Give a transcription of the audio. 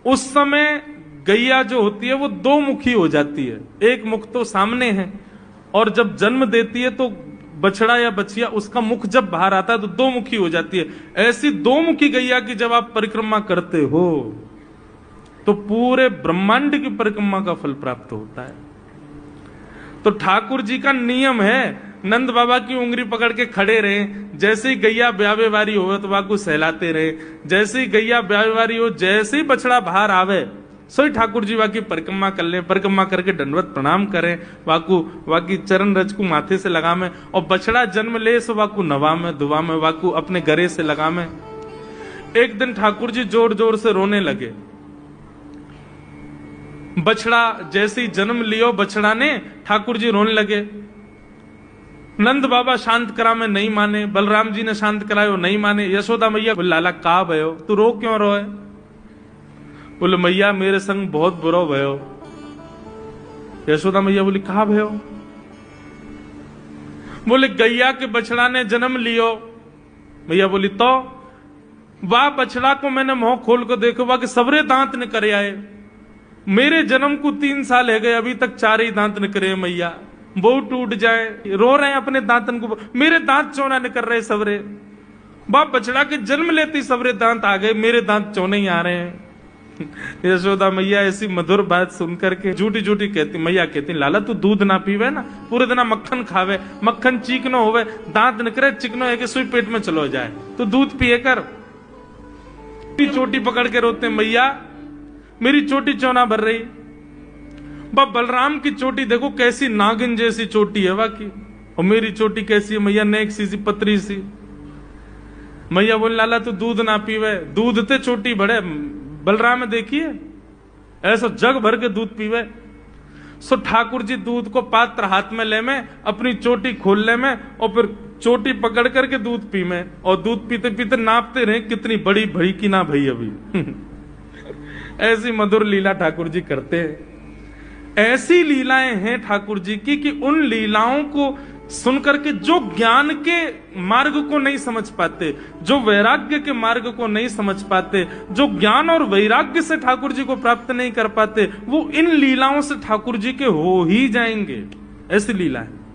उस समय गैया जो होती है वो दो मुखी हो जाती है, एक मुख तो सामने है, और जब जन्म देती है तो बछड़ा या बछिया उसका मुख जब बाहर आता है तो दो मुखी हो जाती है। ऐसी दो मुखी गैया की जब आप परिक्रमा करते हो तो पूरे ब्रह्मांड की परिक्रमा का फल प्राप्त होता है। तो ठाकुर जी का नियम है, नंद बाबा की उंगली पकड़ के खड़े रहे, जैसे ही गैया ब्यावे वारी हो तो वाकू सहलाते रहे, जैसे ही गैया ब्यावे वारी हो, जैसे ही बछड़ा बाहर आवे सोई ठाकुर जी वाकी परिक्रमा कर ले, परिक्रमा करके दंडवत प्रणाम करें, वाकू वाकी चरण रज को माथे से लगावे, और बछड़ा जन्म ले सो वाकू नवा में दुआ में वाकू अपने गरे से लगावे। एक दिन ठाकुर जी जोर जोर से रोने लगे। बछड़ा जैसे ही जन्म लियो बछड़ा ने, ठाकुर जी रोने लगे। नंद बाबा शांत करा में नहीं माने, बलराम जी ने शांत करायो नहीं माने। यशोदा मैया बोले लाला का भयो, तू रो क्यों रोए? बोले मैया मेरे संग बहुत बुरा भयो। यशोदा मैया बोली कहा भयो? बोले गैया के बछड़ा ने जन्म लियो। मैया बोली तो वाह बछड़ा को मैंने मुंह खोल कर देखो, वाह के सबरे दांत ने करे आए, मेरे जन्म को 3 साल है गए अभी तक 4 ही दांत न करे मैया, वो टूट जाए, रो रहे हैं अपने दांतन को, मेरे दांत चौना न कर रहे सबरे। बाप बछड़ा के जन्म लेते सबरे दांत आ गए, मेरे दांत चौने ही आ रहे हैं। यशोदा मैया ऐसी मधुर बात सुनकर के झूठी झूठी कहती, मैया कहती लाला तू दूध ना पीवे ना, पूरे दिन मक्खन खावे, मक्खन चीकनो होवे, दांत निकरे चिकनो है कि सुई पेट में चलो जाए, तो दूध पिए कर। चोटी पकड़ के रोते मैया मेरी चोटी चौना भर रही। बाप बलराम की चोटी देखो कैसी नागिन जैसी चोटी है वाकी, और मेरी चोटी कैसी है मैया, नेक सी पतरी सी। मैया बोले लाला तू दूध ना पीवे, दूध ते चोटी बढ़े। बलराम में देखिए ऐसा जग भर के दूध पीवे। सो ठाकुर जी दूध को पात्र हाथ में ले में, अपनी चोटी खोल ले में, और फिर चोटी पकड़ करके दूध पी में, और दूध पीते पीते नापते रहे कितनी बड़ी भई की ना भई अभी। ऐसी मधुर लीला ठाकुर जी करते हैं। ऐसी लीलाएं हैं ठाकुर जी की कि उन लीलाओं को सुनकर के जो ज्ञान के मार्ग को नहीं समझ पाते, जो वैराग्य के मार्ग को नहीं समझ पाते, जो ज्ञान और वैराग्य से ठाकुर जी को प्राप्त नहीं कर पाते, वो इन लीलाओं से ठाकुर जी के हो ही जाएंगे। ऐसी लीला है।